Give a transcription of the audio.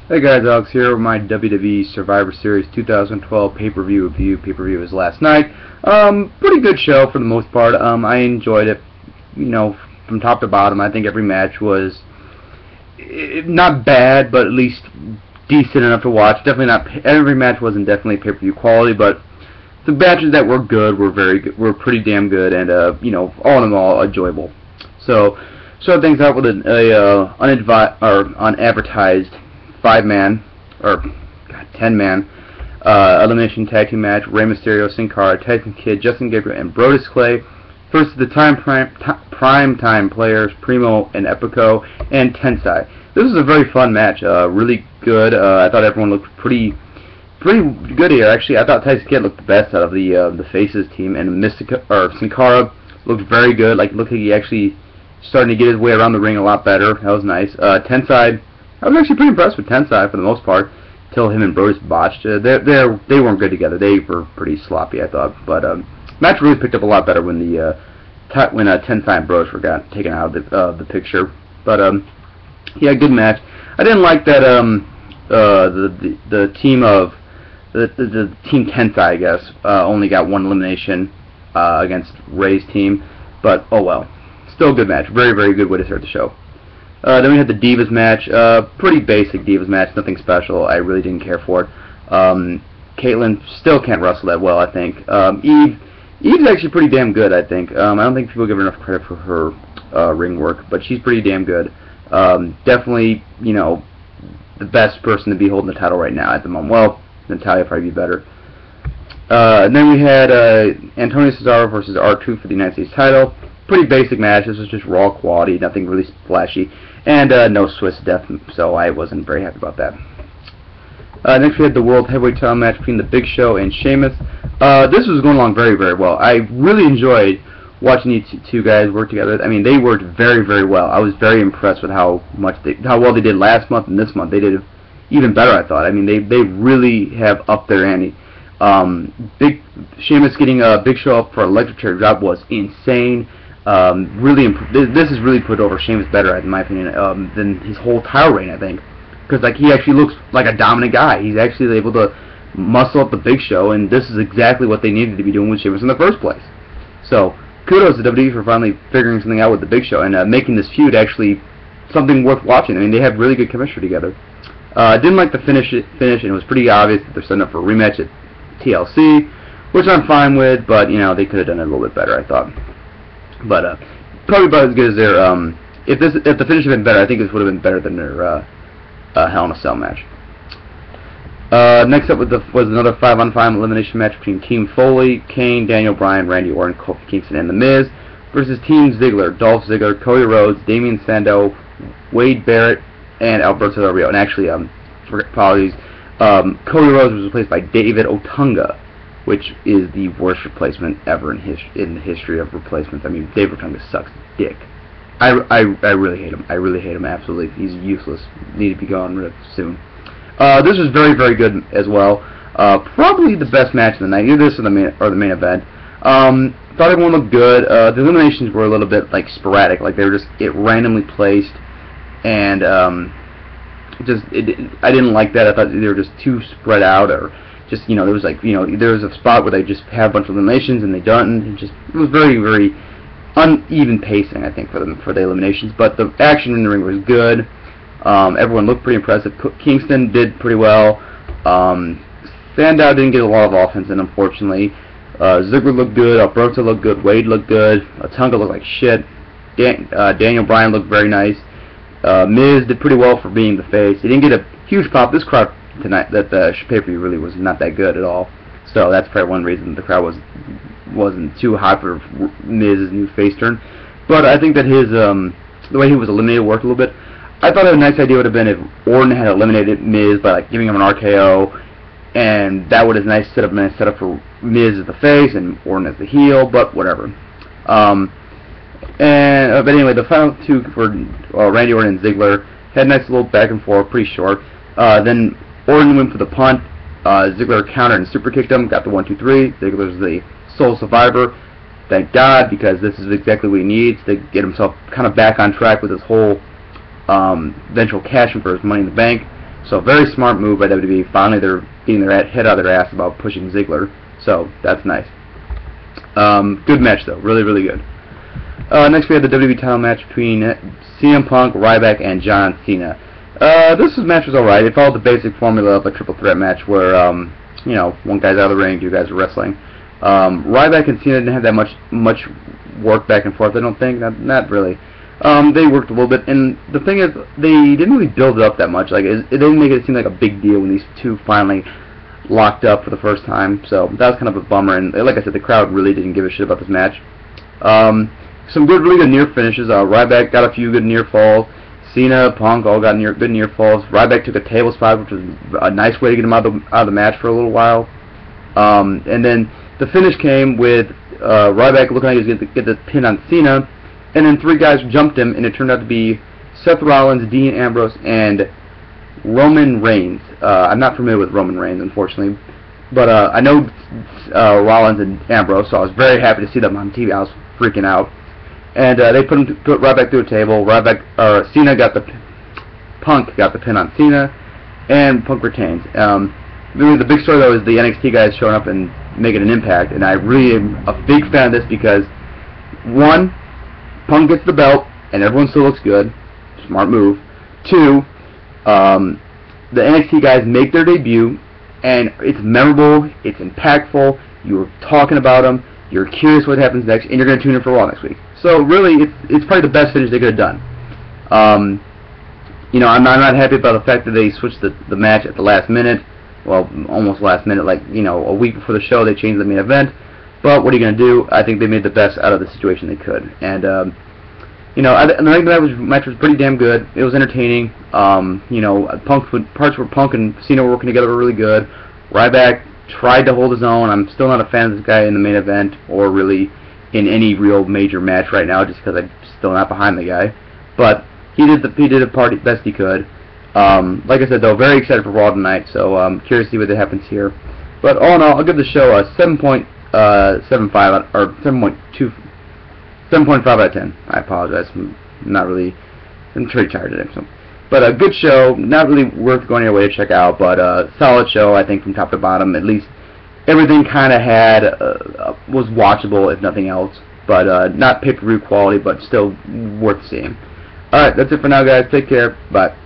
Hey guys, Alex here with my WWE Survivor Series 2012 pay-per-view review. Pay-per-view was last night. Pretty good show for the most part. I enjoyed it, from top to bottom. I think every match was not bad, but at least decent enough to watch. Definitely not every match wasn't definitely pay-per-view quality, but the matches that were good were very good, were pretty damn good, and all in all enjoyable. So, start things out with an unadvertised 5-man, or 10-man, elimination tag team match. Rey Mysterio, Cara, Tyson Kidd, Justin Gabriel, and Brodus Clay versus the prime time players Primo and Epico and Tensai. This was a very fun match, really good. I thought everyone looked pretty good here. Actually, I thought Tyson Kidd looked the best out of the Faces team, and Cara looked very good. Looked like he actually starting to get his way around the ring a lot better. That was nice. Tensai, I was actually pretty impressed with Tensai for the most part, till him and Brodus botched. They weren't good together. They were pretty sloppy, I thought. But match really picked up a lot better when Tensai and Brodus got taken out of the picture. But yeah, good match. I didn't like that the team Tensai, I guess, only got one elimination against Rey's team. But oh well, still a good match. Very good way to start the show. Then we had the Divas match, pretty basic Divas match, nothing special. I really didn't care for it. Kaitlyn still can't wrestle that well, I think. Eve's actually pretty damn good, I think. I don't think people give her enough credit for her ring work, but she's pretty damn good. Definitely, the best person to be holding the title right now at the moment. Well, Natalya probably be better. And then we had Antonio Cesaro versus R2 for the United States title. Pretty basic match. This was just raw quality, nothing really flashy, and no Swiss death, so I wasn't very happy about that. Next we had the World Heavyweight title match between the Big Show and Sheamus. This was going along very well. I really enjoyed watching these two guys work together. I mean, they worked very well. I was very impressed with how well they did last month, and this month they did even better, I thought. I mean, they really have upped their ante. Sheamus getting a Big Show up for an electric chair drop was insane. This has really put over Sheamus better, in my opinion, than his whole title reign, I think. Because he actually looks like a dominant guy. He's actually able to muscle up the Big Show, and this is exactly what they needed to be doing with Sheamus in the first place. So, kudos to WWE for finally figuring something out with the Big Show and making this feud actually something worth watching. I mean, they have really good chemistry together. Didn't like the finish, and it was pretty obvious that they're setting up for a rematch at TLC, which I'm fine with, but, they could have done it a little bit better, I thought. But probably about as good as their if the finish had been better, I think this would have been better than their Hell in a Cell match. Next up was another 5-on-5 elimination match between Team Foley, Kane, Daniel Bryan, Randy Orton, Kofi Kingston, and The Miz versus Team Ziggler, Dolph Ziggler, Cody Rhodes, Damien Sandow, Wade Barrett, and Alberto. And actually, apologies, Cody Rhodes was replaced by David Otunga, which is the worst replacement ever in the history of replacements. I mean, David Otunga sucks dick. I really hate him. I really hate him, absolutely. He's useless. Need to be gone soon. This was very good as well. Probably the best match of the night. Either this or the main event. Thought everyone looked good. The eliminations were a little bit sporadic. They were just randomly placed, and I didn't like that. I thought they were just too spread out, or just there was there was a spot where they just had a bunch of eliminations and they done. It was very uneven pacing, I think, for the eliminations. But the action in the ring was good. Everyone looked pretty impressive. Kingston did pretty well. Sandow didn't get a lot of offense, and unfortunately, Ziggler looked good. Alberto looked good. Wade looked good. Otunga looked like shit. Daniel Bryan looked very nice. Miz did pretty well for being the face. He didn't get a huge pop. This crowd tonight, that the pay-per-view really was not that good at all. So that's probably one reason the crowd wasn't too hot for Miz's new face turn. But I think that his the way he was eliminated worked a little bit. I thought a nice idea would have been if Orton had eliminated Miz by giving him an RKO, and that would have been a nice setup for Miz as the face and Orton as the heel. But whatever. But anyway, the final two for Randy Orton and Ziggler had a nice little back and forth, pretty short. Then Orton went for the punt. Ziggler countered and super kicked him, got the 1-2-3. Ziggler's the sole survivor. Thank God, because this is exactly what he needs to get himself kind of back on track with his whole eventual cashing for his Money in the Bank. So very smart move by WWE. Finally, they're getting their head out of their ass about pushing Ziggler. So that's nice. Good match though, really, really good. Next we have the WWE title match between CM Punk, Ryback, and John Cena. This match was alright. It followed the basic formula of a triple threat match where, you know, one guy's out of the ring, two guys are wrestling. Ryback and Cena didn't have that much work back and forth, I don't think. Not really. They worked a little bit, and the thing is, they didn't really build it up that much. Like, it didn't make it seem like a big deal when these two finally locked up for the first time, so that was kind of a bummer, and like I said, the crowd really didn't give a shit about this match. Some really good near finishes. Ryback got a few good near falls. Cena, Punk all got good near falls. Ryback took a table spot, which was a nice way to get him out of the match for a little while. And then the finish came with Ryback looking like he was going to get the pin on Cena, and then three guys jumped him, and it turned out to be Seth Rollins, Dean Ambrose, and Roman Reigns. I'm not familiar with Roman Reigns, unfortunately, but I know Rollins and Ambrose, so I was very happy to see them on TV. I was freaking out. And they put Ryback through a table. Cena got Punk got the pin on Cena, and Punk retains. Really, the big story though is the NXT guys showing up and making an impact, and I really am a big fan of this because, one, Punk gets the belt, and everyone still looks good. Smart move. Two, the NXT guys make their debut, and it's memorable, it's impactful, you're talking about them, you're curious what happens next, and you're going to tune in for Raw next week. So really, it's probably the best finish they could have done. You know, I'm not happy about the fact that they switched the match at the last minute. Well, almost last minute, like, you know, a week before the show, they changed the main event. But what are you going to do? I think they made the best out of the situation they could. And, you know, I think the match was pretty damn good. It was entertaining. You know, parts where Punk and Cena were working together were really good. Ryback tried to hold his own. I'm still not a fan of this guy in the main event or really in any real major match right now, just because I'm still not behind the guy. But he did the part best he could. Like I said, though, very excited for Raw tonight, so curious to see what happens here. But all in all, I'll give the show a 7.75 or 7.5 out of 10. I apologize. I'm pretty tired today. So. But a good show, not really worth going your way to check out, but a solid show, I think, from top to bottom. At least everything kind of was watchable, if nothing else. But not pay-per-view quality, but still worth seeing. Alright, that's it for now, guys. Take care. Bye.